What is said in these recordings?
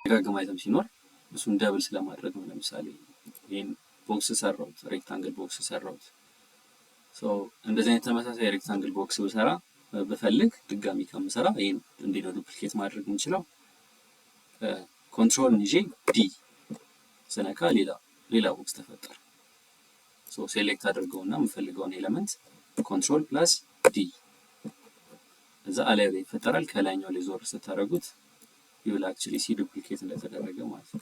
ደጋግም አይተም ሲኖር እሱን ደብል ስለማድረግ ነው። ለምሳሌ ይሄን ቦክስ ሰራሁት፣ ሬክታንግል ቦክስ ሰራሁት። እንደዚህ አይነት ተመሳሳይ ሬክታንግል ቦክስ ብሰራ ብፈልግ ድጋሚ ከምሰራ ይሄን እንዴት ነው ዱፕሊኬት ማድረግ የምንችለው? ኮንትሮል ይዤ ዲ ስነካ ሌላ ቦክስ ተፈጠረ። ሴሌክት አድርገውና የምፈልገውን ኤሌመንት ኮንትሮል ፕላስ ዲ እዛ ላይ ይፈጠራል። ከላይኛው ላይ ዞር ስታደርጉት you will actually see duplicate እንደተደረገ ማለት ነው።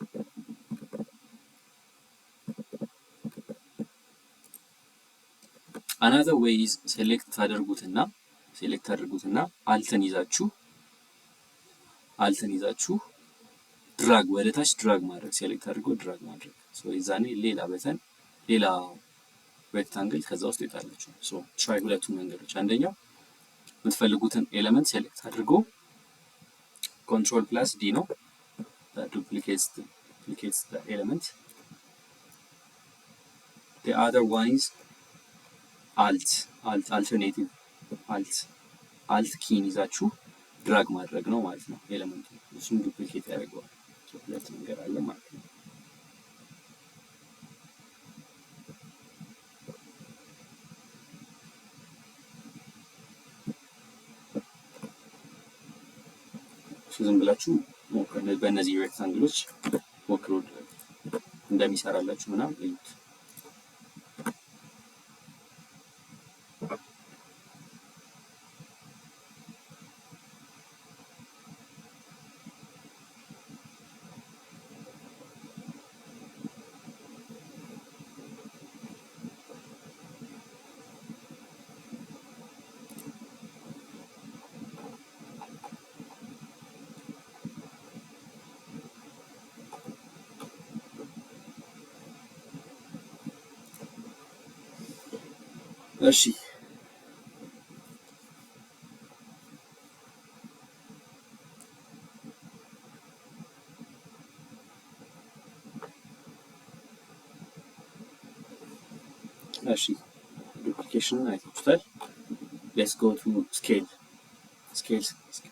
another way is select ታደርጉትና አልተን ይዛችሁ ድራግ ወደ ታች ድራግ ማድረግ ሴሌክት አድርጎ ድራግ ማድረግ ይዛኔ ሌላ ሬክታንግል ከዛ ውስጥ ይጣላችሁ። ትራይ ሁለቱም መንገዶች፣ አንደኛው የምትፈልጉትን ኤሌመንት ሴሌክት አድርጎ control plus D ነው that duplicates the element. The other one is alternative alt key ይዛችሁ ድራግ ማድረግ ነው ማለት ነው። ኤሌመንቱ እሱን ዱፕሊኬት ያደርገዋል። ሁለት መንገድ አለ ማለት ነው። ዝም ብላችሁ በእነዚህ ሬክታንግሎች ሞክሩ እንደሚሰራላችሁ ምናምን እዩት። እሺ ዱፕሊኬሽን አይታችሁታል። ሌትስ ጎ ቱ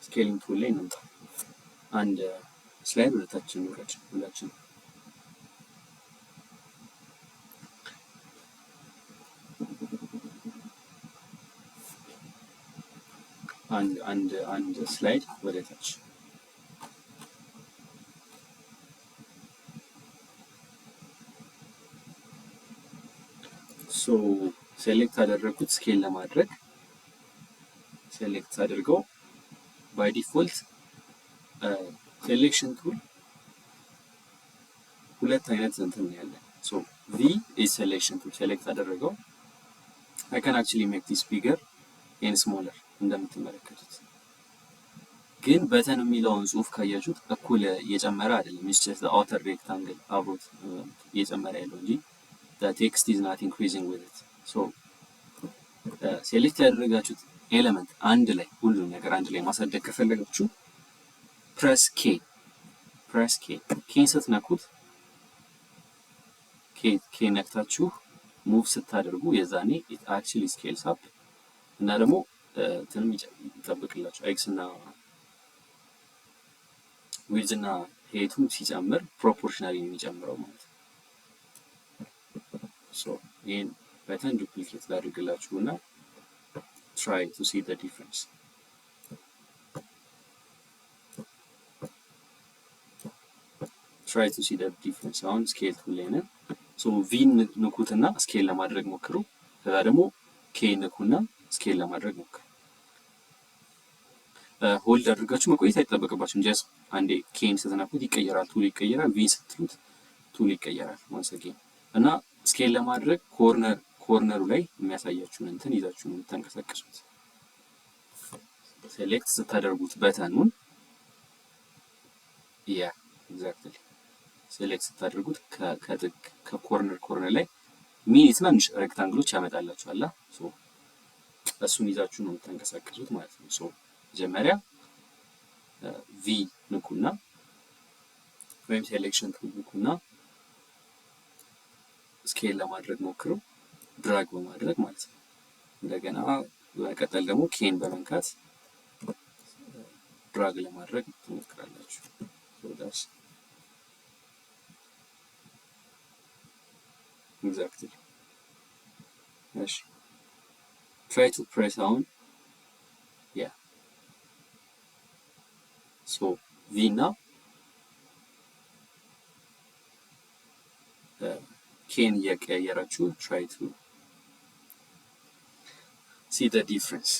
ስኬሊንግ ቱል ላይ እንምጣ። አንድ ስላይድ ወደታችን እንውረድ ሁላችን። አንድ ስላይድ ወደ ታች ሴሌክት አደረኩት። ስኬል ለማድረግ ሴሌክት አድርገው ባይ ዲፎልት ሴሌክሽን ቱል ሁለት አይነት እንትን ያለ V is selection tool ሴሌክት አደረገው I can actually make this bigger and smaller እንደምትመለከቱት ግን በተን የሚለውን ጽሁፍ ካያችሁት እኩል እየጨመረ አይደለም። it's just the outer rectangle አብሮት እየጨመረ ያለው እንጂ the text is not increasing with it. ሴሌክት ያደረጋችሁት ኤሌመንት አንድ ላይ ሁሉም ነገር አንድ ላይ ማሳደግ ከፈለጋችሁ ፕሬስ ኬን ስትነኩት ኬ ነክታችሁ ሙቭ ስታደርጉ የዛኔ it actually scales up እና ደግሞ እንትንም ይጠብቅላችሁ ኤክስ እና ዊድዝ እና ሄቱ ሲጨምር ፕሮፖርሽናሊ ነው የሚጨምረው ማለት ነው። ይህን በተን ዱፕሊኬት ላድርግላችሁና try to see the difference. አሁን ስኬል ቱል ላይ ነን። ቪ ንኩትና ስኬል ለማድረግ ሞክሩ። ከዛ ደግሞ ኬ ንኩና ስኬል ለማድረግ ሞክሩ። ሆልድ አድርጋችሁ መቆየት አይጠበቅባችሁም። ጀስት አንዴ ኬን ስትነኩት ይቀየራል፣ ቱል ይቀየራል። ቪ ስትሉት ቱል ይቀየራል once again እና ስኬል ለማድረግ ኮርነሩ ላይ የሚያሳያችሁን እንትን ይዛችሁ ነው የምትንቀሳቀሱት። ሴሌክት ስታደርጉት በተኑን ኤግዛክትሊ ሴሌክት ስታደርጉት ከኮርነር ላይ ሚኒ ትናንሽ ሬክታንግሎች ያመጣላችኋል። እሱን ይዛችሁ ነው የምትንቀሳቀሱት ማለት ነው። መጀመሪያ ቪ ንኩና ወይም ሴሌክሽን ቱል ንኩና ስኬል ለማድረግ ሞክሩ፣ ድራግ በማድረግ ማለት ነው። እንደገና በመቀጠል ደግሞ ኬን በመንካት ድራግ ለማድረግ ትሞክራላችሁ። exactly እሺ try to press on yeah so v እና ኬን እየቀያየራችሁ try to see the difference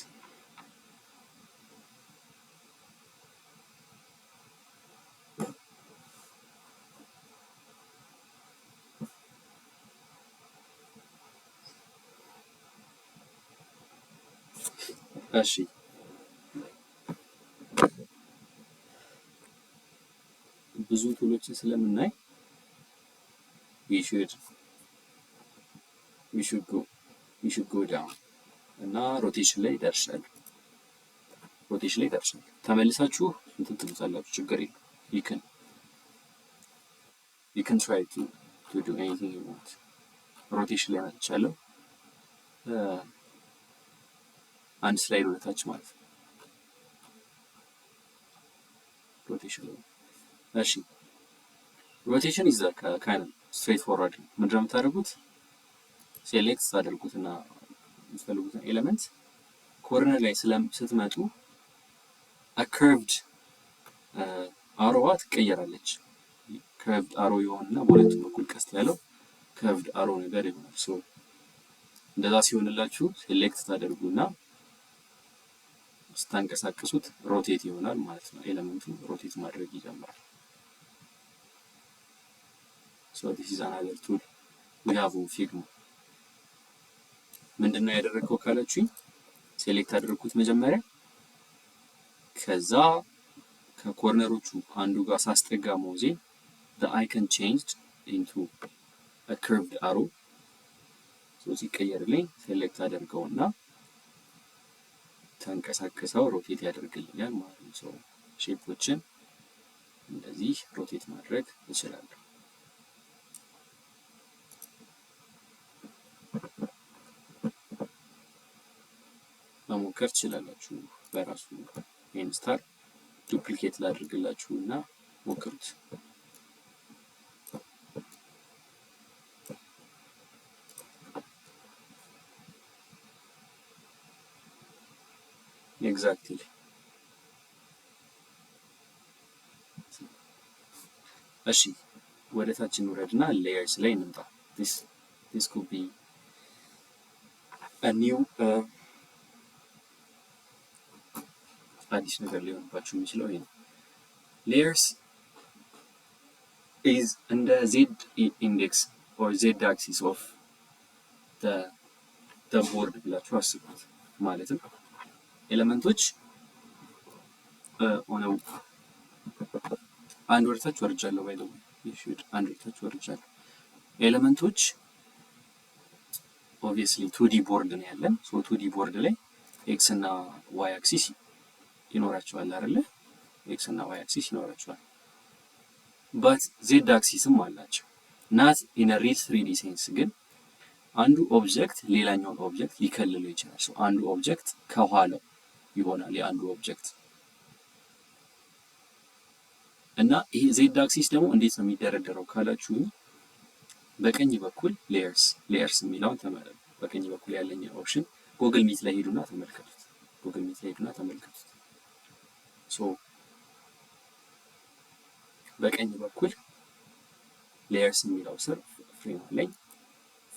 እሺ ብዙ ቱሎችን ስለምናይ we should go down እና ሮቴሽን ላይ ደርሻል ተመልሳችሁ እንትን ትሉታላችሁ ችግር የለም you can try to do anything you want ሮቴሽን ላይ መጥቻለሁ አንድ ስላይድ ወደታች ማለት ነው ሮቴሽን ላይ እሺ ሮቴሽን is kind of straightforward ምንድነው የምታደርጉት ሴሌክት ታደርጉትና የምትፈልጉትን ኤሌመንት ኮርነር ላይ ስትመጡ a curved arrow ትቀየራለች curved arrow ይሆንና በሁለቱም በኩል ቀስት ያለው curved arrow ነገር ይሆናል ሶ እንደዛ ሲሆንላችሁ ሴሌክት ታደርጉና ስታንቀሳቀሱት ሮቴት ይሆናል ማለት ነው ኤሌመንቱ ሮቴት ማድረግ ይጀምራል so this is another tool we have in Figma ምንድነው ያደረገው ካላችሁኝ ሴሌክት አድርጉት መጀመሪያ ከዛ ከኮርነሮቹ አንዱ ጋር ሳስጠጋ ሞዜ the icon changed into a curved arrow so ሲቀየርልኝ ሴሌክት አደርገውና ተንቀሳቀሰው ሮቴት ያደርግልኛል ማለት ነው so ሼፖችን እንደዚህ ሮቴት ማድረግ እችላለሁ መሞከር ትችላላችሁ በራሱ ይሄን ስታር ዱፕሊኬት ላድርግላችሁና ሞክሩት exactly እሺ ወደታችን ወረድና ሌየርስ ላይ እንምጣ this could be a new አዲስ ነገር ሊሆንባችሁ የሚችለው ይሄ ነው layers is in the z index or z axis of the board ብላችሁ አስቡት ማለትም ኤሌመንቶች ሆነው አንድ ወርታች ወርጃለሁ ባይለው ይሹድ አንድ ወርታች ወርጃለሁ ኤሌመንቶች obviously 2D ቦርድ ነው ያለን so 2D ቦርድ ላይ x እና y axis ይኖራቸዋል አይደለ x እና y axis ይኖራቸዋል but z axisም አላቸው not in a real 3D sense ግን አንዱ ኦብጀክት ሌላኛውን ኦብጀክት ሊከልለው ይችላል so አንዱ ኦብጀክት ከኋላው ይሆናል የአንዱ ኦብጀክት እና ይሄ z axis ደግሞ እንዴት ነው የሚደረደረው ካላችሁ በቀኝ በኩል layers የሚለውን ተመልከቱ በቀኝ በኩል ያለኝ ኦፕሽን Google Meet ላይ ሄዱና ተመልከቱት so በቀኝ በኩል layers የሚለው ስር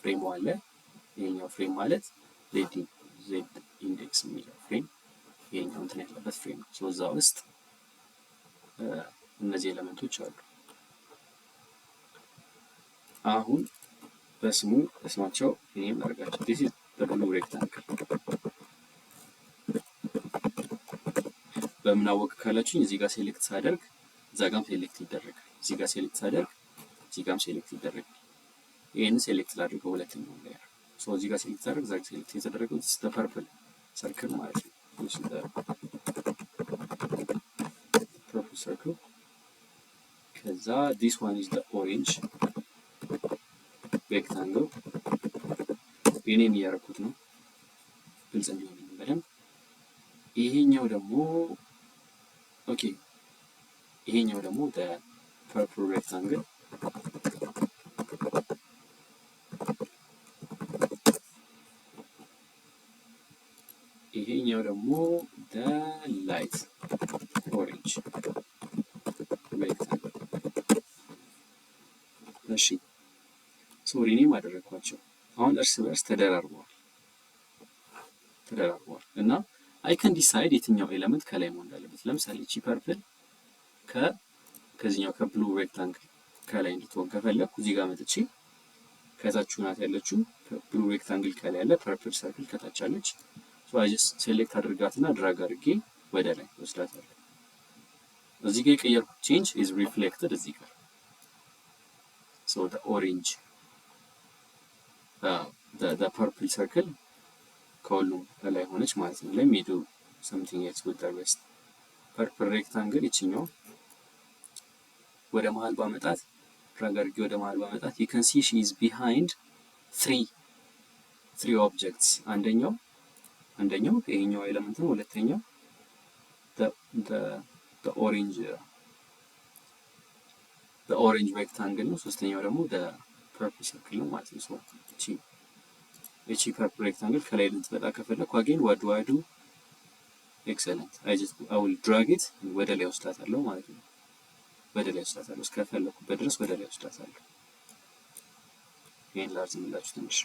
ፍሬም አለ ይሄኛው ፍሬም ማለት z index የሚለው ፍሬም ይሄኛው እንትን ያለበት ፍሬም so እዛ ውስጥ እነዚህ ኤሌመንቶች አሉ አሁን በስማቸው ኔም አድርጋችሁ this is the blue rectangle በምናወቅ ካላችሁኝ እዚህ ጋር ሴሌክት ሳደርግ እዛ ጋርም ሴሌክት ይደረጋል እዚህ ጋር ሴሌክት ሳደርግ እዚህ ጋርም ሴሌክት ይደረጋል ይሄን ሴሌክት ላድርገው ሁለተኛው ሌየር so እዚህ ጋር ሴሌክት ሳደርግ እዛ ጋር ሴሌክት የተደረገው this is the purple circle ማለት ነው this is the purple circle ከዛ this one is the orange rectangle የኔም ያረኩት ነው ግልጽ እንዲሆን በደንብ ይሄኛው ደግሞ ኦኬ ይሄኛው ደግሞ the purple rectangle ደግሞ the light orange rectangle። እሺ ሶሪ እኔም አደረኳቸው። አሁን እርስ በርስ ተደራርበዋል እና I can decide የትኛው ኤሌመንት ከላይ መሆን እንዳለበት። ለምሳሌ እቺ ፐርፕል ከዚህኛው ከብሉ ሬክታንግል ከላይ እንድትሆን ከፈለኩ እዚህ ጋር መጥቼ ከታች ናት ያለችው ብሉ ሬክታንግል ከላይ ያለ ፐርፕል ሰርክል ከታች አለች። ሶ አይ ጀስት ሴሌክት አድርጋትና ድራግ አድርጌ ወደ ላይ ወስዳታለሁ። እዚህ ጋር የቀየርኩት ቼንጅ ኢዝ ሪፍሌክትድ እዚህ ጋር ሶ the orange the purple circle ከሁሉም ከላይ ሆነች ማለት ነው። let me do something else with the rest purple rectangle ይችኛው ወደ መሃል ባመጣት ድራግ አድርጌ ወደ መሃል ባመጣት you can see she is behind three objects አንደኛው ይሄኛው ኤሌመንት ነው። ሁለተኛው the orange rectangle ነው። ሶስተኛው ደግሞ the purple circle ነው ማለት ነው። ሶ እቺ purple rectangle ከላይ ልትመጣ ከፈለኩ again what do I do? excellent I will drag it ወደ ላይ ወስዳታለሁ ማለት ነው። ወደ ላይ ወስዳታለሁ እስከፈለኩበት ድረስ ወደ ላይ ወስዳታለሁ። ይሄን ላርዝምላችሁ ትንሽ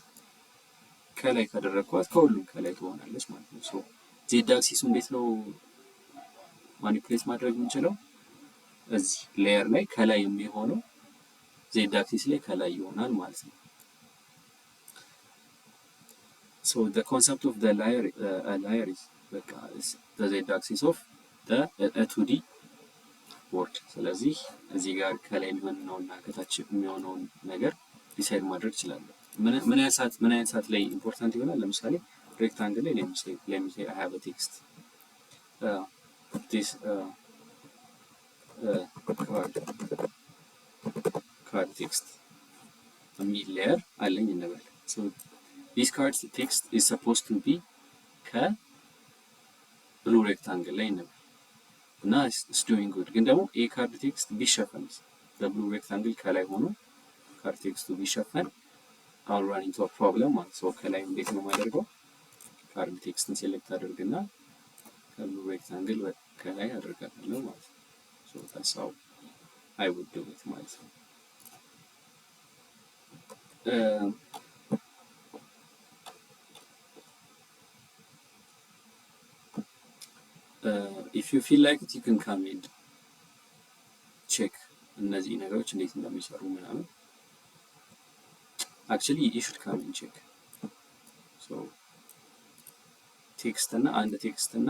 ከላይ ካደረኳት ከሁሉም ከላይ ትሆናለች ማለት ነው። ሶ ዜድ አክሲሱ እንዴት ነው ማኒፑሌት ማድረግ የምንችለው? እዚህ ሌየር ላይ ከላይ የሚሆነው ዜድ አክሲስ ላይ ከላይ ይሆናል ማለት ነው። so the concept of the layer is the z axis of the 2D board። ስለዚህ እዚህ ጋር ከላይ የሚሆነውና ከታች የሚሆነውን ነገር ዲሳይድ ማድረግ እችላለሁ። ምን አይነት ሰዓት ላይ ኢምፖርታንት ይሆናል? ለምሳሌ ሬክታንግል ላይ let me say I have a text this card text የሚል ሌየር አለኝ እንበል። so this card text is supposed to be ከብሉ ሬክታንግል ላይ እንበል እና it's doing good። ግን ደግሞ a card text ቢሸፈን በብሉ ሬክታንግል ከላይ ሆኖ card text ቢሸፈን I'll run into a problem ማለት ነው። ከላይ እንዴት ነው የማደርገው? card text-ን ሴሌክት አድርግና ከብሉ ሬክታንግል ከላይ አድርጋታለሁ ማለት ነው። so that's how I would do it ማለት ነው። if you feel like it you can come and check እነዚህ ነገሮች እንዴት እንደሚሰሩ ምናምን actually you should come and check so text እና አንድ text እና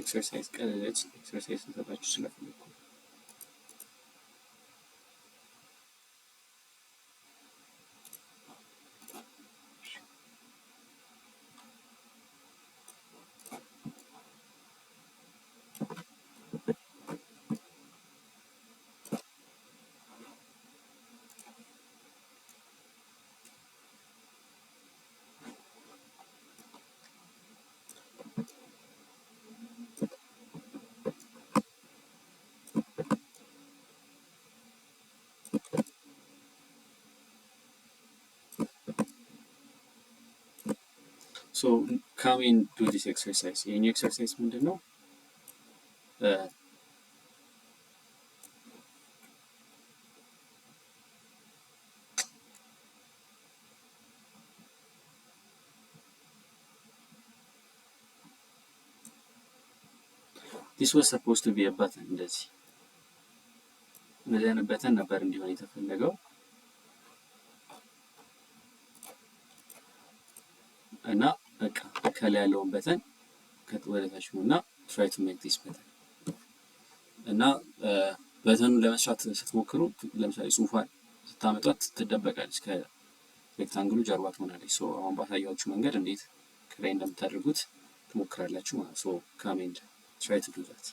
ኤክሰርሳይዝ ቀለለች ኤክሰርሳይዝ እንሰጣችሁ ስለፈለኩ so come and do this exercise። ይሄን ኤክሰርሳይዝ ምንድነው? this was supposed to be a button እንደዚህ አይነት በተን ነበር እንዲሆን የተፈለገው እና በቃ ከላይ ያለውን በተን ወደ ታች ነውና try to make this button እና በተኑን ለመስራት ስትሞክሩ ለምሳሌ ጽሁፏን ስታመጣት ትደበቃለች ከሬክታንግሉ ጀርባ ትሆናለች። ሶ አሁን ባሳያችሁ መንገድ እንዴት ከላይ እንደምታደርጉት ትሞክራላችሁ ማለት ሶ come and try to do that።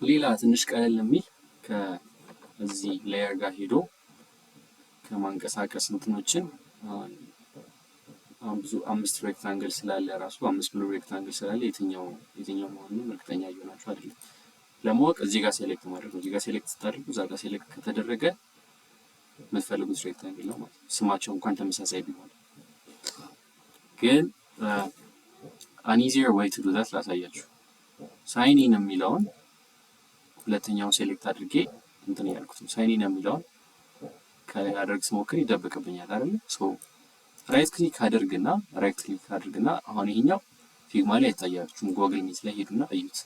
ሌላ ትንሽ ቀለል የሚል ከዚህ ሌየር ጋር ሄዶ ከማንቀሳቀስ እንትኖችን ብዙ 5 ሬክታንግል ስላለ ራሱ 5 ብሉ ሬክታንግል ስላለ የትኛው መሆኑን እርግጠኛ እየሆናችሁ አይደለም ለማወቅ እዚህ ጋር ሴሌክት ማድረግ ነው። እዚህ ጋር ሴሌክት ስታደርጉ እዛ ጋር ሴሌክት ከተደረገ የምትፈልጉት ሬክታንግል ነው ማለት ነው። ስማቸው እንኳን ተመሳሳይ ቢሆን ግን an easier way to do that ላሳያችሁ። ሳይን ኢን የሚለውን ሁለተኛውን ሴሌክት አድርጌ እንትን ያልኩት ሳይን ኢን የሚለውን ከላይ አድርግ ስሞክር ይደብቅብኛል አይደል? ሶ ራይት ክሊክ አድርግና አሁን ይሄኛው ፊግማ ላይ አይታያችሁም። ጎግል ሚት ላይ ሄዱና እዩት።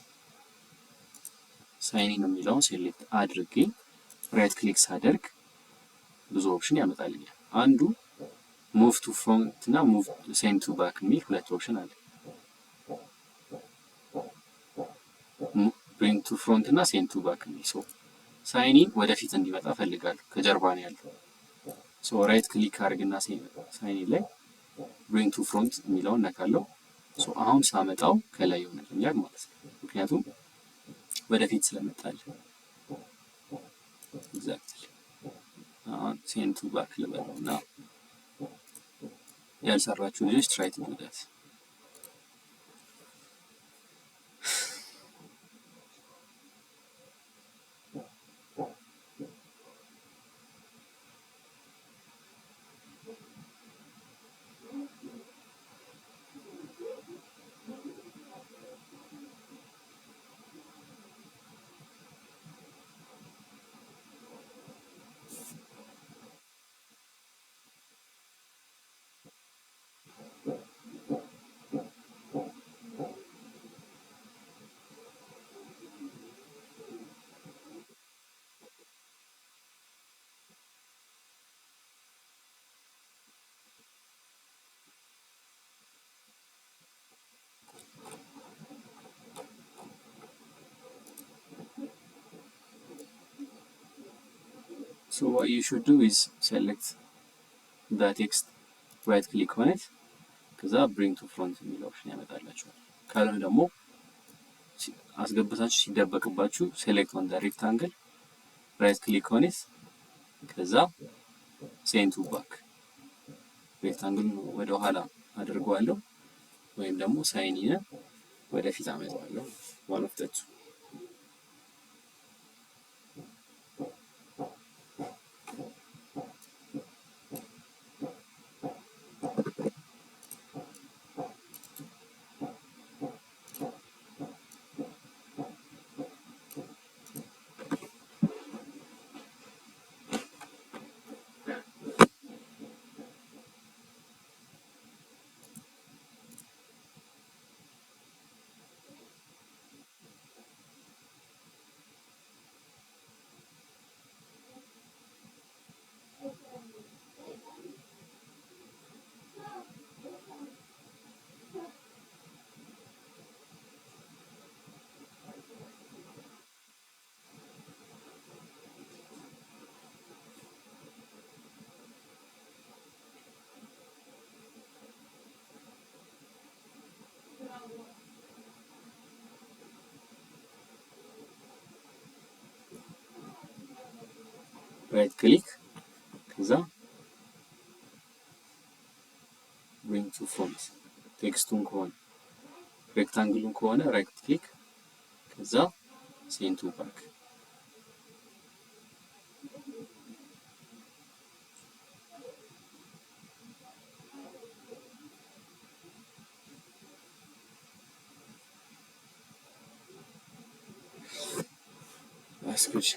ሳይን ኢን የሚለውን ሴሌክት አድርጌ ራይት ክሊክ ሳደርግ ብዙ ኦፕሽን ያመጣልኛል። አንዱ ሙቭ ቱ ፍሮንት እና ሙቭ ሴንድ ቱ ባክ የሚል ሁለት ኦፕሽን አለ። ብሪንግ ቱ ፍሮንት እና ሴንድ ቱ ባክ የሚል ሶ ሳይን ኢን ወደፊት እንዲመጣ ፈልጋለሁ። ከጀርባ ነው ያለው። ሶ ራይት ክሊክ አድርግና ሳይን ኢን ላይ ብሪንግ ቱ ፍሮንት የሚለውን ነካለው። ሶ አሁን ሳመጣው ከላይ ይሆንልኛል ማለት ነው። ምክንያቱም ወደፊት ስለመጣል ኤግዛክትሊ አሁን ሴንድ ቱ ባክ ልበለውና ያልሰራችሁ ልጆች ትራይ ቱ ዱ ዳት። So what you should do is select the text, right click on it, ከዛ bring to front የሚል ኦፕሽን ያመጣላችኋል። ካልሆነ ደግሞ አስገብታችሁ ሲደበቅባችሁ select on the rectangle, right click on it, ከዛ send to back ሬክታንግል ወደ ኋላ አድርገዋለሁ ወይም ደግሞ ሳይን ኢን ወደፊት አመጣዋለሁ። one of the two። ራይት ክሊክ ከዛ bring to front ቴክስቱን ከሆነ ሬክታንግሉን ከሆነ ራይት ክሊክ ከዛ send to back። That's good.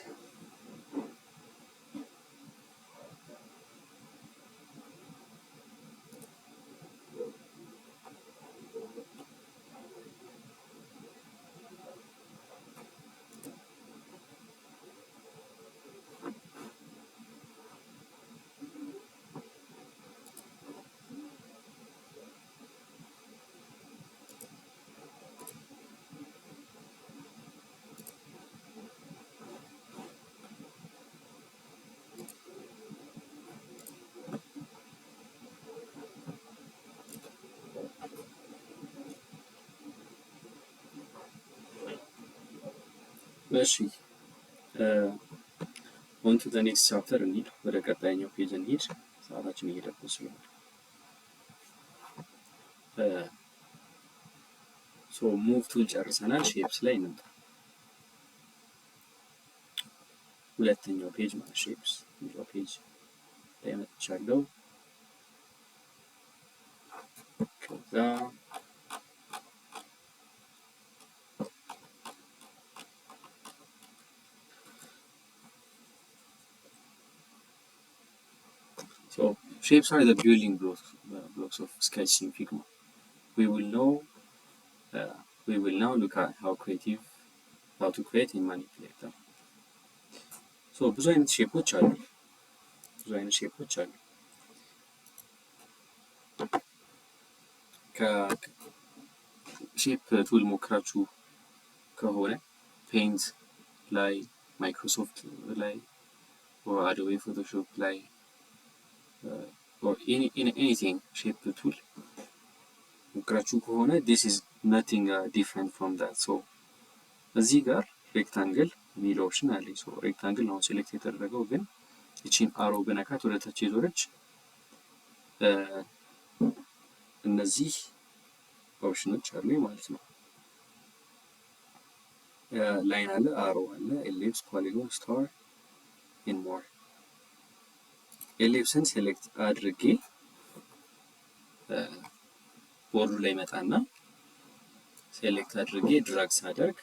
እሺ ኦን ቱ ዘ ኔክስት ቻፕተር እንሂድ። ወደ ቀጣይኛው ፔጅ እንሂድ። ሰዓታችን እየደረሰ ስለሆነ ሶ ሙቭ ቱል ጨርሰናል። ሼፕስ ላይ እንምጣ። ሁለተኛው ፔጅ ማለት ሼፕስ የሚለው ፔጅ ላይ መጥቻለሁ። ከዛ so shapes are the building blocks of sketching Figma. We will now look at how to create and manipulate them. so ብዙ አይነት ሼፖች አሉ። ከሼፕ ቱል ሞክራችሁ ከሆነ ፔንት ላይ፣ ማይክሮሶፍት ላይ፣ አዶቤ ፎቶሾፕ ላይ or anything shape tool ሞክራችሁ ከሆነ this is nothing different from that. so እዚህ ጋር ሬክታንግል የሚል ኦፕሽን አለ። so ሬክታንግል ነው ሴሌክት የተደረገው፣ ግን እቺን አሮ በነካት ወደ ታች የዞረች እነዚህ ኦፕሽኖች አሉ ማለት ነው። ላይን አለ፣ አሮ አለ፣ ኤሊፕስ፣ ፖሊጎን፣ ስታር and more። ኤሊፕስን ሴሌክት አድርጌ ቦርዱ ላይ መጣና ሴሌክት አድርጌ ድራግ ሳደርግ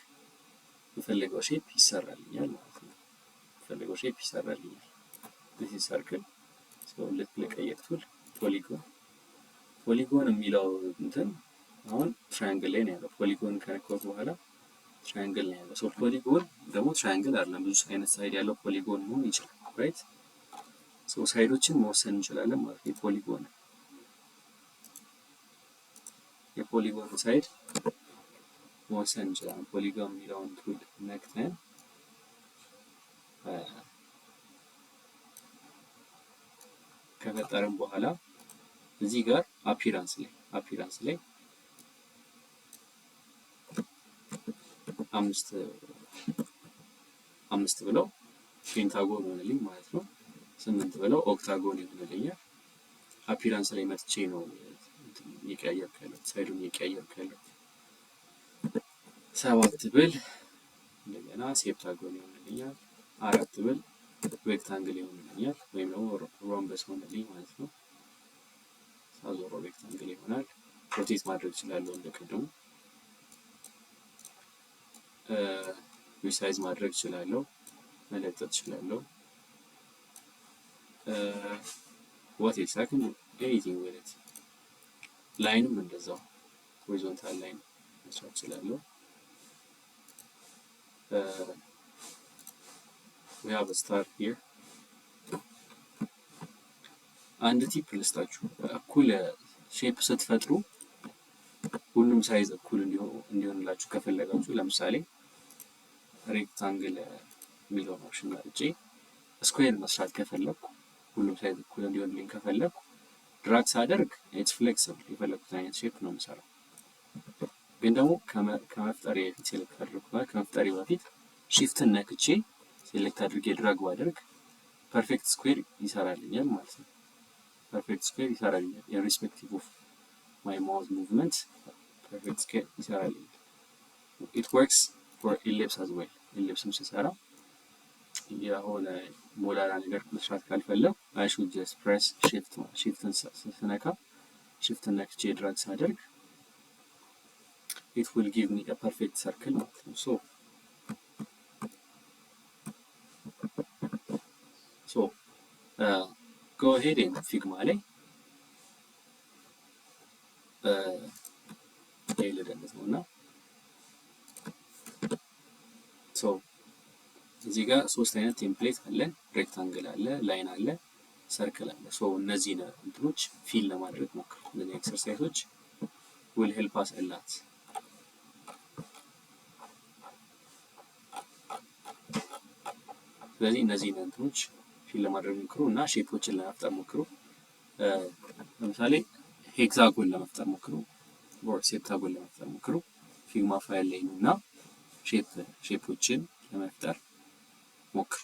የፈለገው ሼፕ ይሰራልኛል ማለት ነው። this is circle። so ልቀይር ቱል ፖሊጎን የሚለው እንትን አሁን ትራያንግል ላይ ነው ያለው። ፖሊጎን ከነካሁት በኋላ ትራያንግል ነው ያለው። so ፖሊጎን ደግሞ ትራያንግል አይደለም፣ ብዙ አይነት ሳይድ ያለው ፖሊጎን መሆን ይችላል right። so ሳይዶችን መወሰን እንችላለን ማለት ነው። የፖሊጎን ሳይድ መወሰን እንችላለን። ፖሊጎን የሚለውን ቱል ነክተን ከፈጠርን በኋላ እዚህ ጋር አፒራንስ ላይ አምስት ብለው ፔንታጎን ሆነልኝ ማለት ነው። 8 ብለው ኦክታጎን ይሆንልኛል። አፒራንስ ላይ መጥቼ ነው እየቀያየርኩ ያለው፣ ሳይዱን እየቀያየርኩ ያለው። 7 ብል እንደገና ሴፕታጎን ይሆንልኛል። 4 ብል ሬክታንግል ይሆንልኛል፣ ወይም ደግሞ ሮምበስ ሆነልኝ ማለት ነው። ሳዞሮ ሬክታንግል ይሆናል። ሮቴት ማድረግ እችላለሁ እንደቀደሙ። ሪሳይዝ ማድረግ እችላለሁ፣ መለጠጥ እችላለሁ። what is I can do anything with it። ላይንም እንደዛው ሆሪዞንታል ላይን መስራት እችላለሁ። we have a star here። አንድ ቲፕ ልስጣችሁ። እኩል ሼፕ ስትፈጥሩ ሁሉም ሳይዝ እኩል እንዲሆንላችሁ ከፈለጋችሁ፣ ለምሳሌ ሬክታንግል የሚለውን ኦፕሽን መርጬ ስኩዌር መስራት ከፈለኩ፣ ሁሉም ሳይዝ እኩል እንዲሆንልኝ ከፈለኩ ድራግ ሳደርግ ኢትስ ፍሌክሲብል፣ የፈለኩት አይነት ሼፕ ነው የምሰራው። ግን ደግሞ ከመፍጠሬ በፊት ሴሌክት አድርጉት፣ ከመፍጠሬ በፊት ሺፍትን ነክቼ ሴሌክት አድርጌ ድራግ ባደርግ ፐርፌክት ስኩዌር ይሰራልኛል ማለት ነው። ፐርፌክት ስኩዌር ይሰራልኛል ኢንሪስፔክቲቭ ኦፍ ማይ ማውዝ ሙቭመንት፣ ፐርፌክት ስኩዌር ይሰራልኛል። ኢት ወርክስ ፎር ኢሊፕስ አዝ ዌል። ኢሊፕስም ስሰራ የሆነ ሞላላ ነገር መስራት ካልፈለኩ አይ ሹድ ጀስት ፕሬስ ሺፍትን ስነካ፣ ሺፍትን ነክቼ ድራግ ሳደርግ it will give me a perfect circle ማለት ነው። so go ahead and Figma ላይ ልደለት ነውና so እዚህ ጋር 3 አይነት ቴምፕሌት አለን። ሬክታንግል አለ፣ ላይን አለ፣ ሰርክል አለ። so እነዚህን እንትኖች ፊል ለማድረግ ሞክሩ። እነዚህ ኤክሰርሳይሶች will help us a lot። ስለዚህ እነዚህን እንትኖች ፊል ለማድረግ ሞክሩ እና ሼፖችን ለመፍጠር ሞክሩ። ለምሳሌ ሄክሳጎን ለመፍጠር ሞክሩ፣ ሴፕታጎን ለመፍጠር ሞክሩ። ፊግማ ፋይል ላይ ነውና ሼፖችን ለመፍጠር ሞክሩ።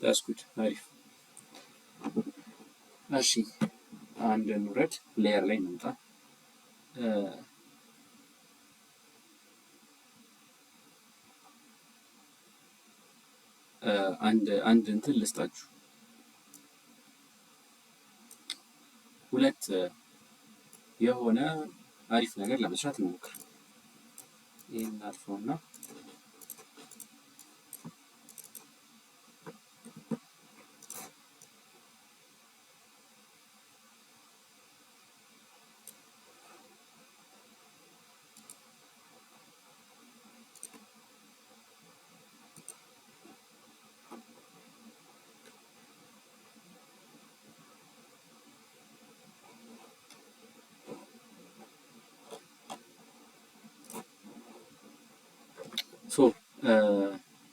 ዳስ ጉድ አሪፍ። እሺ አንድ እንውረድ፣ ሌየር ላይ እንምጣ። አንድ እንትን ልስጣችሁ። ሁለት የሆነ አሪፍ ነገር ለመስራት እንሞክር። ይሄን አልፈውና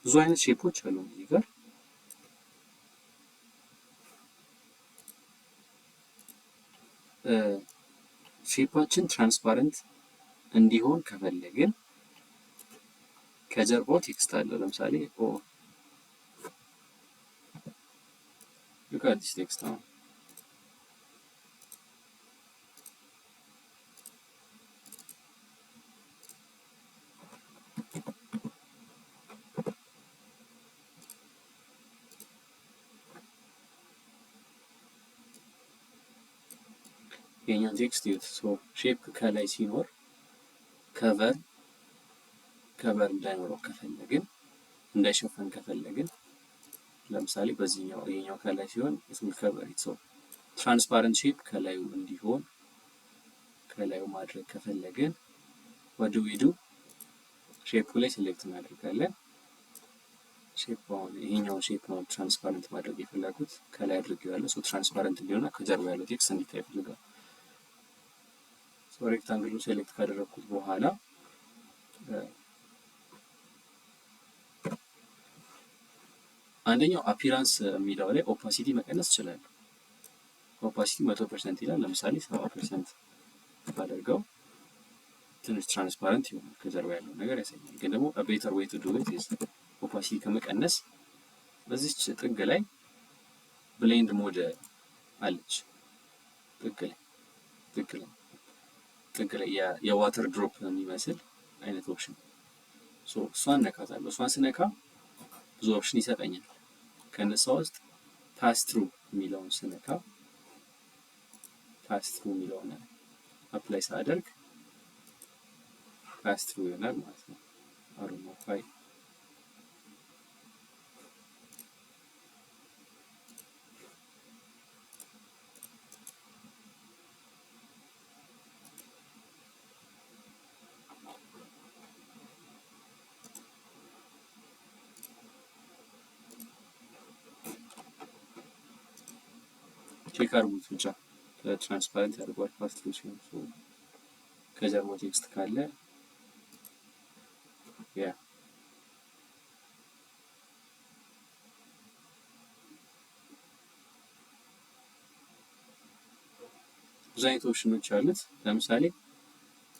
ብዙ አይነት ሼፖች አሉ እዚህ ጋር። ሼፓችን ትራንስፓረንት እንዲሆን ከፈለግን ከጀርባው ቴክስት አለ። ለምሳሌ look at this text now. የኛን ቴክስት ዩት ሼፕ ከላይ ሲኖር ከቨር እንዳይኖረው ከፈለግን እንዳይሸፈን ከፈለግን ለምሳሌ በዚህኛው የኛው ከላይ ሲሆን ፉል ከቨር ኢት ትራንስፓረንት ሼፕ ከላዩ እንዲሆን ከላዩ ማድረግ ከፈለግን what do we do? ሼፕ ላይ ሴሌክት እናደርጋለን። ሼፕ ይሄኛውን ሼፕ ነው ትራንስፓረንት ማድረግ የፈለጉት ከላይ አድርጌዋለሁ። ትራንስፓረንት እንዲሆንና ከጀርባ ያለው ቴክስት እንዲታይ ፈልጋለሁ። ሬክታንግሉ ሴሌክት ካደረኩት በኋላ አንደኛው አፒራንስ የሚለው ላይ ኦፓሲቲ መቀነስ ይችላል። ኦፓሲቲ 100% ይላል። ለምሳሌ 70% ባደርገው ትንሽ ትራንስፓረንት ይሆናል፣ ከጀርባ ያለው ነገር ያሳያል። ግን ደግሞ a better way to do it is ኦፓሲቲ ከመቀነስ በዚች ጥግ ላይ ብሌንድ ሞድ አለች። ጥግ ላይ የዋተር ድሮፕ የሚመስል አይነት ኦፕሽን እሷን ነካታለሁ። እሷን ስነካ ብዙ ኦፕሽን ይሰጠኛል። ከነሳ ውስጥ ፓስ ትሩ የሚለውን ስነካ ፓስ ትሩ የሚለውን አፕላይ ሳደርግ ፓስ ትሩ ይሆናል ማለት ነው። አሩማ ፋይ ቼክ አድርጉት ብቻ ትራንስፓረንት ያደርገዋል ፓስት ሲሆን ከጀርባው ቴክስት ካለ ያ ብዙ አይነት ኦፕሽኖች አሉት። ለምሳሌ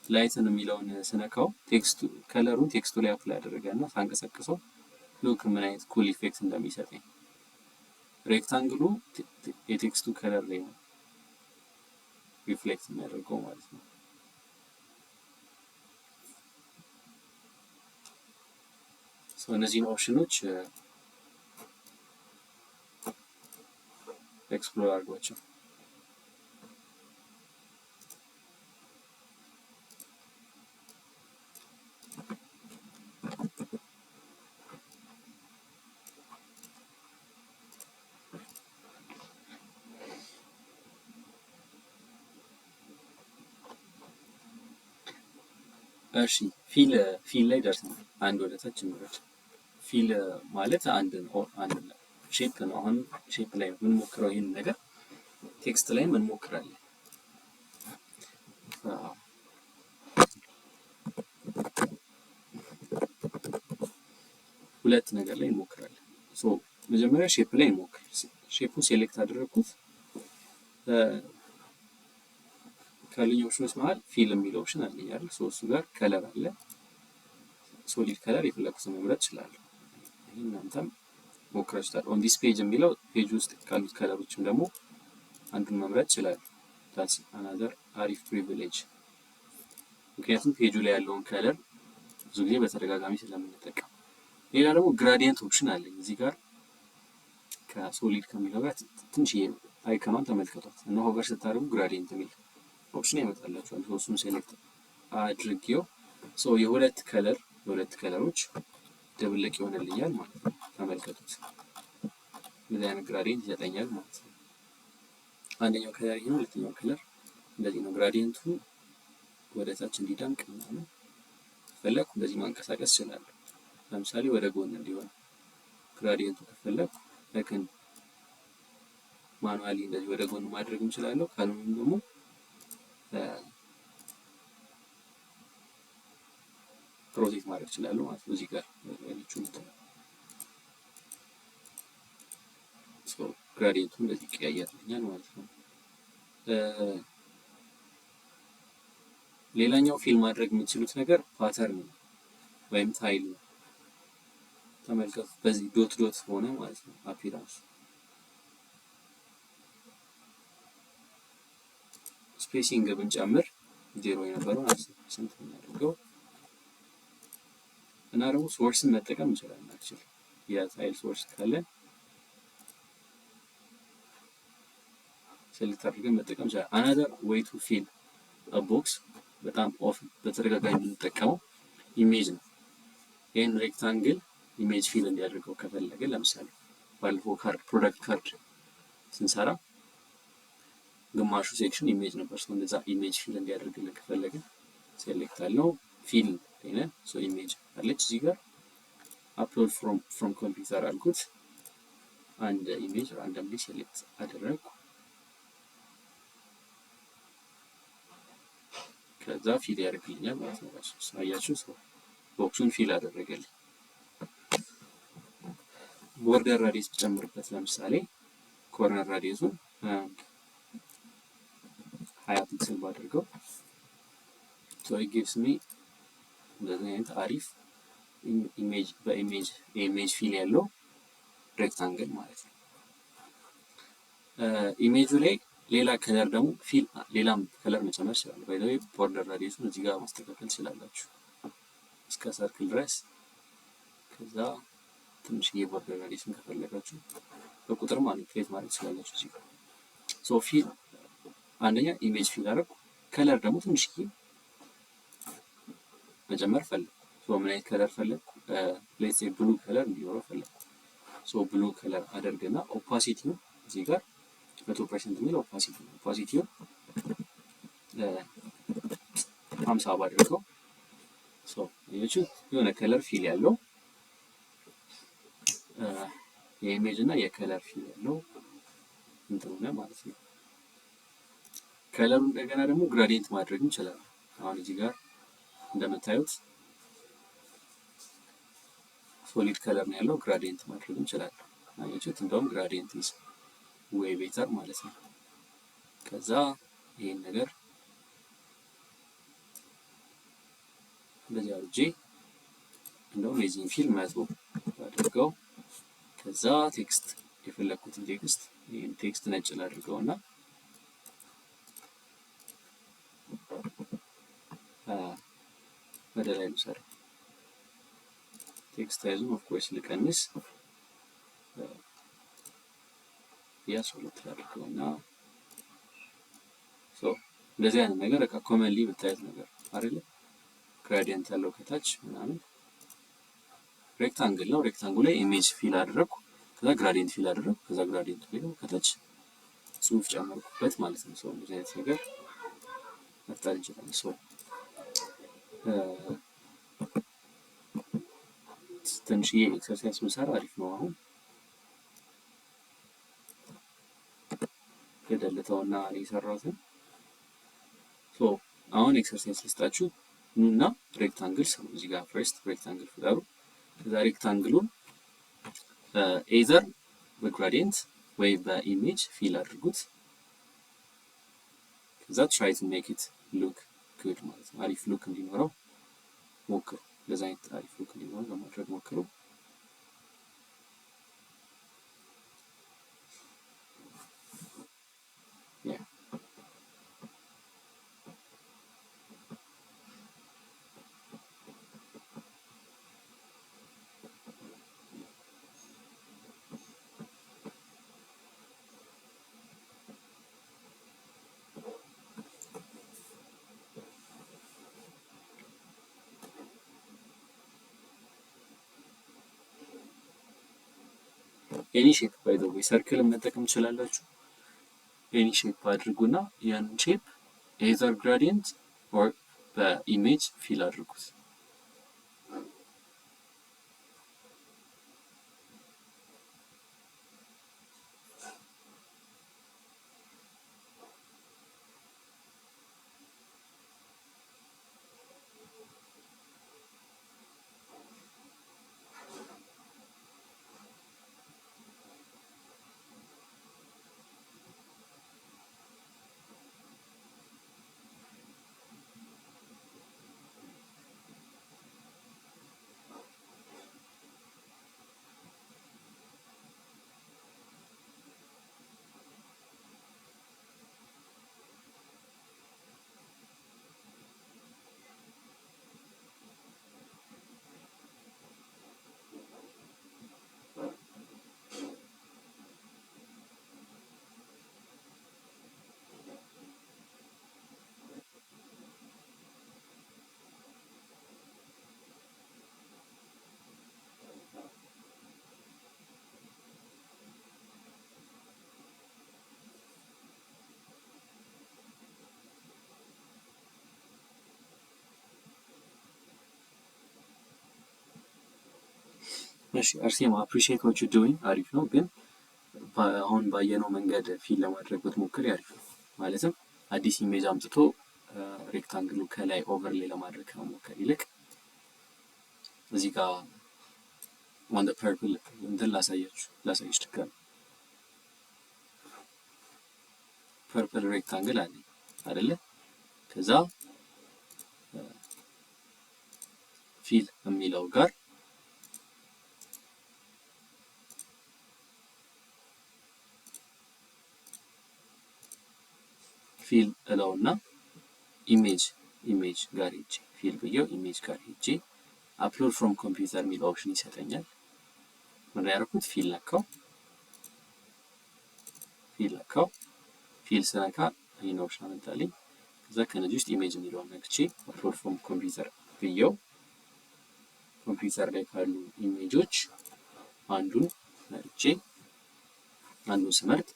ላይትን የሚለውን ስነካው ቴክስቱ ከለሩን ቴክስቱ ላይ አፕላይ ያደረገና ሳንቀሳቅሰው ሉክ ምን አይነት ኩል ኢፌክት እንደሚሰጠኝ። ሬክታንግሉ የቴክስቱ ከለር ላይ ነው ሪፍሌክት የሚያደርገው ማለት ነው። እነዚህን ኦፕሽኖች ኤክስፕሎር አድርጓቸው። እሺ ፊል ላይ ደርሰናል። አንድ ወደ ታች እንውረድ። ፊል ማለት አንድ ሼፕ ነው። አሁን ሼፕ ላይ የምንሞክረው ይህን ነገር ቴክስት ላይ እንሞክራለን። ሁለት ነገር ላይ እንሞክራለን። መጀመሪያ ሼፕ ላይ እንሞክር። ሼፑን ሴሌክት አደረግኩት። ካሉኝ ኦፕሽኖች መሀል ፊል የሚለው ኦፕሽን አለኝ አይደል? እሱ ጋር ከለር አለ። ሶሊድ ከለር የፈለኩትን መምረጥ እችላለሁ። ይሄን እናንተም ሞክራችሁታል። ኦን ዲስ ፔጅ የሚለው ፔጅ ውስጥ ካሉት ከለሮችም ደግሞ አንዱን መምረጥ እችላለሁ። ታስ አናዘር አሪፍ ፕሪቪሌጅ። ምክንያቱም ፔጁ ላይ ያለውን ከለር ብዙ ጊዜ በተደጋጋሚ ስለምንጠቀም። ሌላ ደግሞ ግራዲየንት ኦፕሽን አለኝ እዚህ ጋር ከሶሊድ ከሚለው ጋር ትንሽ አይከኗን ተመልከቷት እና ሆቨር ስታደርጉ ግራዲየንት የሚል ኦፕሽን ያመጣላችኋል። እሱን ሴሌክት አድርጌው የሁለት ከለሮች ድብልቅ ይሆንልኛል ማለት ነው። ተመልከቱት። እንደዚህ አይነት ግራዲየንት ይሰጠኛል ማለት ነው። አንደኛው ከለር ይሄ ነው፣ ሁለተኛው ከለር እንደዚህ ነው። ግራዲየንቱ ወደ ታች እንዲደምቅ ምናምን ከፈለኩ እንደዚህ ማንቀሳቀስ እችላለሁ። ለምሳሌ ወደ ጎን እንዲሆን ግራዲየንቱ ከፈለኩ ለክን ማኑዋሊ እንደዚህ ወደ ጎን ማድረግ እንችላለሁ። ካልሆነም ደግሞ ሮቴት ማድረግ እችላለሁ ማለት ነው። እዚህ ጋር ግራዲየንቱ እንደዚህ ይቀያየርልኛል ማለት ነው። ሌላኛው ፊል ማድረግ የምትችሉት ነገር ፓተርን ወይም ታይል ነው። ተመልከቱ፣ በዚህ ዶት ዶት ሆነ ማለት ነው አፒራንስ። ስፔሲንግ ብንጨምር 0 የነበረው ስንት እናደርገው እና ደግሞ ሶርስን መጠቀም እንችላለን። አክቹሊ የታይል ሶርስ ካለ ሴሌክት አድርገን መጠቀም እንችላለን። አናዘር ዌይ ቱ ፊል አ ቦክስ በጣም በተደጋጋሚ የምንጠቀመው ኢሜጅ ነው። ይህን ሬክታንግል ኢሜጅ ፊል እንዲያደርገው ከፈለገ ለምሳሌ ባለፈው ፕሮዳክት ካርድ ስንሰራ ግማሹ ሴክሽን ኢሜጅ ነበር። እንደዛ ኢሜጅ ፊል እንዲያደርግልን ከፈለገ ሴሌክት አልነው ፊል ሆነ ኢሜጅ አለች እዚህ ጋር አፕሎድ ፍሮም ኮምፒውተር አልኩት። አንድ ኢሜጅ ራንደምሊ ሴሌክት አደረግኩ። ከዛ ፊል ያደርግልኛል ማለት ነው። አያችሁ፣ ቦክሱን ፊል አደረገልኝ። ቦርደር ራዲየስ ብጨምርበት ለምሳሌ ኮርነር ራዲየሱን 20 ፒክሰል ባደርገው it gives me እንደዚህ አይነት አሪፍ ኢሜጅ ፊል ያለው ሬክታንግል ማለት ነው። ኢሜጁ ላይ ሌላ ከለር ደግሞ ሌላም ከለር መጨመር ይችላል። ባይ ዘ ወይ ቦርደር ራዲየሱን እዚህ ጋር ማስተካከል ትችላላችሁ እስከ ሰርክል ድረስ። ከዛ ትንሽዬ ቦርደር ራዲየሱን ከፈለጋችሁ በቁጥር ማኒፕሌት ማድረግ ትችላላችሁ እዚህ ጋር። ፊል አንደኛ ኢሜጅ ፊል አደረኩ። ከለር ደግሞ ትንሽዬ መጨመር ፈለኩ። ምን አይነት ከለር ፈለኩ? ሌትስ ሴይ ብሉ ከለር እንዲኖረው ፈለኩ። ብሉ ከለር አደርግና ኦፓሲቲው እዚህ ጋር 100% የሚል ኦፓሲቲው 50 ባደርገው የሆነ ከለር ፊል ያለው የኢሜጅ እና የከለር ፊል ያለው እንትን ሆነ ማለት ነው። ከለሩ እንደገና ደግሞ ግራዲየንት ማድረግ እንችላለን። አሁን እዚህ ጋር እንደምታዩት ሶሊድ ከለር ነው ያለው፣ ግራዲየንት ማድረግ እንችላለን። አያችሁት? እንደውም ግራዲየንት ኢዝ ዌይ ቤተር ማለት ነው። ከዛ ይሄን ነገር እንደዚህ አድርጌ እንደውም የዚህን ፊልም 100 አድርገው ከዛ ቴክስት የፈለኩትን ቴክስት ይሄን ቴክስት ነጭ ላድርገውና ወደ ላይ ልውሰደው። ቴክስት ሳይዙን ኦፍ ኮርስ ልቀንስ ያስወልት ላድርገውና እንደዚህ አይነት ነገር በቃ ኮመንሊ የምታዩት ነገር አይደለ? ግራዲየንት ያለው ከታች ምናምን ሬክታንግል ነው። ሬክታንጉል ላይ ኢሜጅ ፊል አደረኩ፣ ከዛ ግራዲየንት ፊል አደረኩ፣ ከዛ ግራዲየንት ላይ ከታች ጽሁፍ ጨመርኩበት ማለት ነው። እንደዚህ አይነት ነገር መፍጠር እንችላለን። ትንሽዬ ኤክሰርሳይዝ ብንሰራ አሪፍ ነው። አሁን ገደልተውና እኔ የሰራሁትን አሁን ኤክሰርሳይዝ ልስጣችሁ። ኑና ሬክታንግል ስሩ። እዚህ ጋር ፈርስት ሬክታንግል ፍጠሩ። ከዛ ሬክታንግሉን ኤዘር በግራዲየንት ወይ በኢሜጅ ፊል አድርጉት። ከዛ ትራይ ቱ ሜክ ኢት ሉክ ጉድ ማለት ነው። አሪፍ ሉክ እንዲኖረው ሞክሩ። ለዛ አይነት አሪፍ ሉክ እንዲኖረው ለማድረግ ሞክሩ። ኤኒ ሼፕ ባይ ዘ ዌይ ሰርክል መጠቀም ትችላላችሁ። ኤኒ ሼፕ አድርጉና ያንን ሼፕ ኤዘር ግራዲየንት ኦር በኢሜጅ ፊል አድርጉት። እሺ አርሴማ አፕሪሺየት ዋት ዩ ዱዊንግ አሪፍ ነው፣ ግን አሁን ባየነው መንገድ ፊል ለማድረግ ብትሞክሪ አሪፍ ነው። ማለትም አዲስ ኢሜጅ አምጥቶ ሬክታንግሉ ከላይ ኦቨርሌይ ለማድረግ ከመሞከር ይልቅ እዚህ ጋር on the purple እንትን ላሳይሽ ድጋሚ ፐርፕል ሬክታንግል አለ አይደለ? ከዛ ፊል የሚለው ጋር ፊል እለውና ኢሜጅ ጋር ሄጄ ፊል ብዬው ኢሜጅ ጋር ሄጄ አፕሎድ ፍሮም ኮምፒውተር የሚል ኦፕሽን ይሰጠኛል። ምን ያደረኩት ፊል ነካው ፊል ስነካ ይሄን ኦፕሽን አመጣልኝ። ከዛ ከነዚህ ውስጥ ኢሜጅ የሚለውን ነክቼ አፕሎድ ፍሮም ኮምፒውተር ብዬው ኮምፒውተር ላይ ካሉ ኢሜጆች አንዱን መርጬ አንዱን ስመርጥ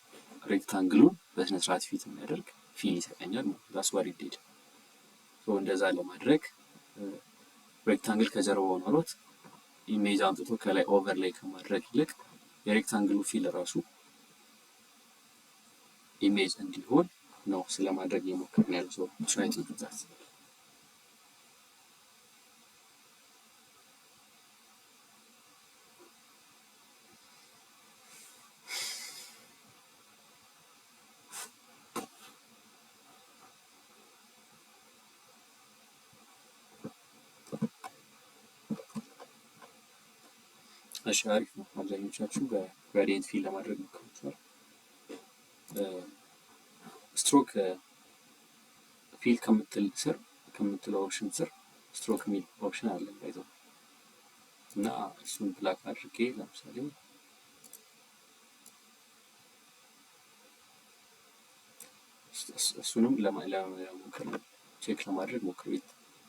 ሬክታንግሉን በስነ ስርዓት ፊት የሚያደርግ ፊል ይሰጠኛል። ዳስ ዋት ኢት ዲድ። እንደዛ ለማድረግ ሬክታንግል ከጀርባው ኖሮት ኢሜጅ አምጥቶ ከላይ ኦቨርሌይ ከማድረግ ይልቅ የሬክታንግሉ ፊል ራሱ ኢሜጅ እንዲሆን ነው ስለማድረግ እየሞከርን ያለው። ሰው try to do that። እሺ አሪፍ ነው። አብዛኞቻችሁ በግራዲየንት ፊል ለማድረግ ሞክራችኋል። ስትሮክ ፊል ከምትለው ኦፕሽን ስር ስትሮክ የሚል ኦፕሽን አለ ባይዘው እና እሱን ብላክ አድርጌ ለምሳሌ እሱንም ለሞክር ቼክ ለማድረግ ሞክር።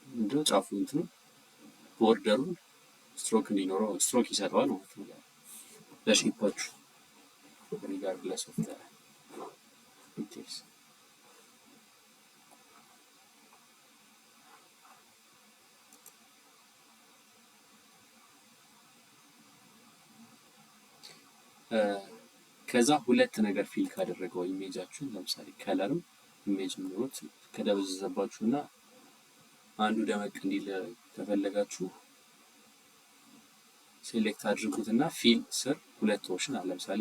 ምንድነው ጫፉ እንትኑ ቦርደሩን ስትሮክ እንዲኖረው ስትሮክ ይሰጠዋል ማለት ነው ለሼፖቹ ሪጋርድለስ ኦፍ ዘ ዲቴልስ። ከዛ ሁለት ነገር ፊል ካደረገው ኢሜጃችሁን ለምሳሌ ከለርም ኢሜጅ ኖሮት ከደበዘዘባችሁና አንዱ ደመቅ እንዲል ከፈለጋችሁ ሴሌክት አድርጉትና ፊል ስር ሁለት ኦፕሽን አለ። ለምሳሌ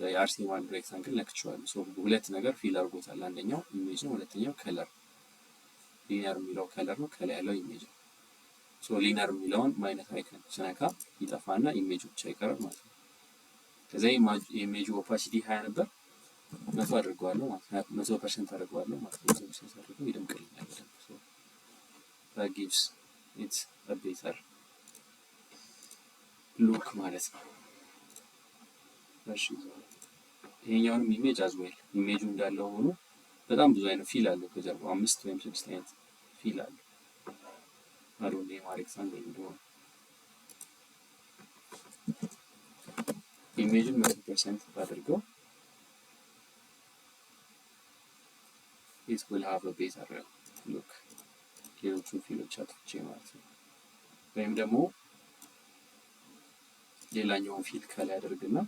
የአርሴማን ሬክታንግል ነክቼዋለሁ። ሶ ሁለት ነገር ፊል አድርጎታል። አንደኛው ኢሜጅ ነው፣ ሁለተኛው ከለር። ሊነር የሚለው ከለር ነው፣ ከላይ ያለው ኢሜጅ ነው። ሶ ሊነር የሚለውን ማይነስ አይከን ስነካ ይጠፋና ኢሜጅ ብቻ ይቀራል ማለት ነው። ከዛ የኢሜጁ ኦፓሲቲ 20 ነበር 100 አድርገዋለሁ ማለት ነው። 100% አድርገዋለሁ ማለት ነው። 100% አድርገው ይደምቅልኛል። ሶ that gives it a better ሉክ ማለት ነው። እሺ ይሄኛውንም ኢሜጅ አዝዌል ኢሜጁ እንዳለው ሆኖ በጣም ብዙ አይነት ፊል አለው ከጀርባው 5 ወይም 6 አይነት ፊል አለው። አሮን የማሬክሳንግል እንደሆነ ኢሜጁን 100% አድርገው it will have a better look ሌሎቹን ፊሎች አጥፍቼ ማለት ነው። ወይም ደግሞ ሌላኛውን ፊል ከላይ አድርግና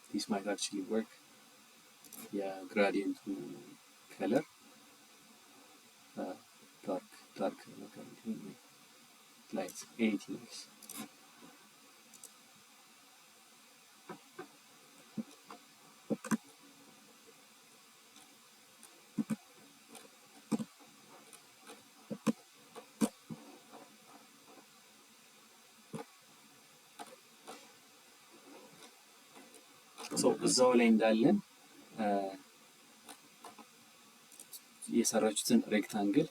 this might actually work የግራዲየንቱ ከለር ዳርክ ነገር ላይት 80 እዛው ላይ እንዳለን የሰራችሁትን ሬክታንግል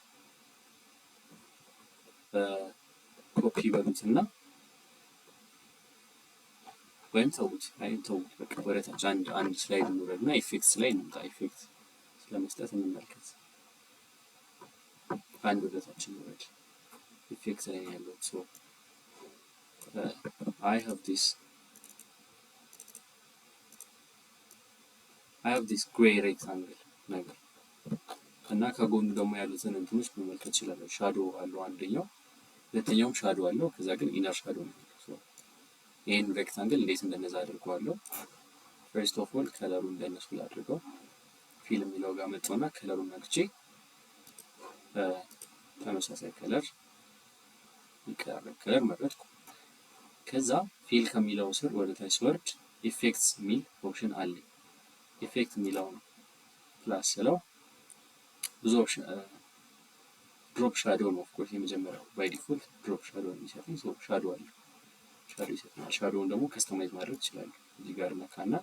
ኮፒ በሉትና ወይም ተውት በቃ ወደታች አንድ ስላይድ እንውረድና ኢፌክትስ ላይ እንምጣ። ኢፌክት ስለመስጠት እንመልከት። አንድ ወደታች እንውረድ። ኢፌክት ላይ ያለው ሶ I have this gray rectangle ነገር እና ከጎኑ ደግሞ ያሉትን እንትኖች መመልከት ይችላል። ሻዶ አለው አንደኛው፣ ሁለተኛውም ሻዶ አለው። ከዛ ግን ኢነር ሻዶ ነው። ሶ ይሄን ሬክታንግል እንዴት እንደነዛ አድርገዋለሁ። ፈርስት ኦፍ ኦል ከለሩን እንደነሱ ላድርገው። ፊልም የሚለው ጋር መጣውና ከለሩን ነክቼ ተመሳሳይ ከለር ይቀራረብ ከለር መረጥኩ። ከዛ ፊል ከሚለው ስር ወደ ታች ወርድ ኢፌክትስ የሚል ኦፕሽን አለ። ኢፌክት የሚለው ፕላስ ስለው ብዙ ኦፕሽን ድሮፕ ሻዶ ነው። ኦፍ ኮርስ የመጀመሪያው ባይ ዲፎልት ድሮፕ ሻዶ ነው የሚሰጠኝ። ሶ ሻዶ አለ ሻዶ ይሰጠኛል። ሻዶውን ደግሞ ከስተማይዝ ማድረግ ይችላል። እዚህ ጋር ነካና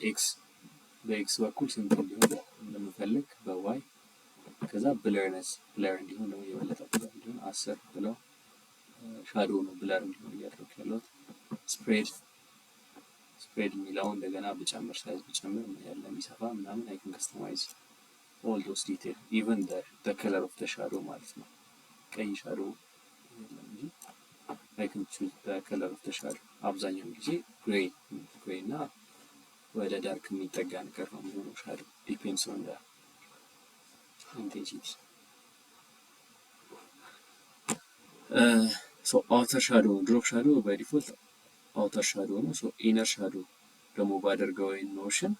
ኤክስ በኤክስ በኩል ስንት እንዲሆን እንደምፈልግ በዋይ ከዛ ብለር እንዲሆን ነው የበለጠ ብለር እንዲሆን 10 ብለው ሻዶ ነው ብለር እንዲሆን እያደረኩ ያለሁት። ስፕሬድ የሚለውን እንደገና ብጨምር ሳይዝ ብጨምር ያለ የሚሰፋ ምናምን አይ ካን ከስተማይዝ all those detail even the color of the shadow ማለት ነው። ቀይ ሻዶ የለም እንጂ I can choose the color of the shadow። አብዛኛውን ጊዜ ግሬይ እና ወደ ዳርክ የሚጠጋ ነገር ነው የሚሆነው ሻዶ depends on the intensity። so outer shadow drop shadow by default አውተር ሻዶ ነው። ሶ ኢነር ሻዶ ደግሞ ባደርገው ወይን ኖሽን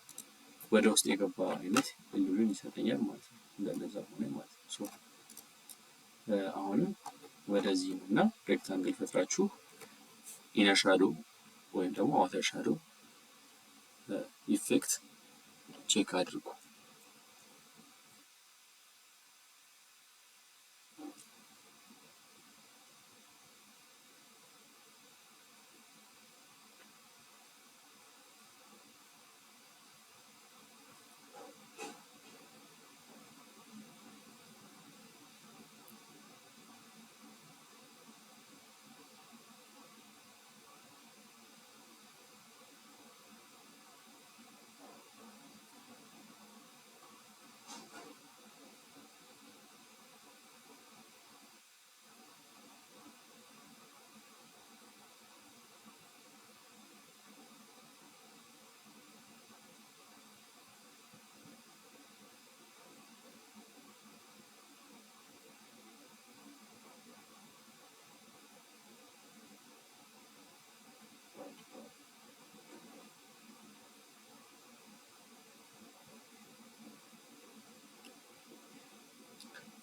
ወደ ውስጥ የገባ አይነት ኢሉዥን ይሰጠኛል ማለት ነው። እንደነዛ ሆነ ማለት ነው። ሶ አሁንም ወደዚህ ነው እና ሬክታንግል ፈጥራችሁ ኢነር ሻዶ ወይም ደግሞ አውተር ሻዶ ኢፌክት ቼክ አድርጉ።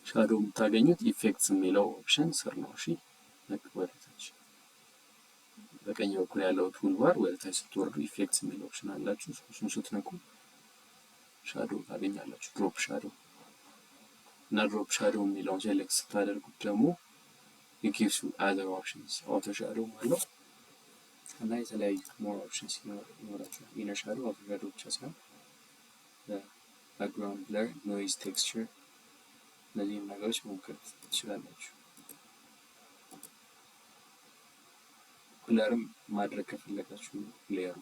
ሻዶ የምታገኙት ኢፌክትስ የሚለው ኦፕሽን ስር ነው። እሺ ወደታች በቀኝ በኩል ያለው ቱልባር ወደታች ስትወርዱ ኢፌክትስ የሚለው ኦፕሽን አላችሁ። እሱን ስትነኩ ሻዶ ታገኛላችሁ። ድሮፕ ሻዶ እና ድሮፕ ሻዶ የሚለውን ሴሌክት ስታደርጉት ደግሞ gives you other options አውተር ሻዶ አለው እና የተለያዩ ሞር ኦፕሽንስ ይኖራችኋል። ኢነር ሻዶ አውተር ሻዶ ብቻ ሳይሆን ባክግራውንድ ብለር፣ ኖይዝ፣ ቴክስቸር እነዚህን ነገሮች መሞከር ትችላላችሁ። ብለርም ማድረግ ከፈለጋችሁ ሌየሩ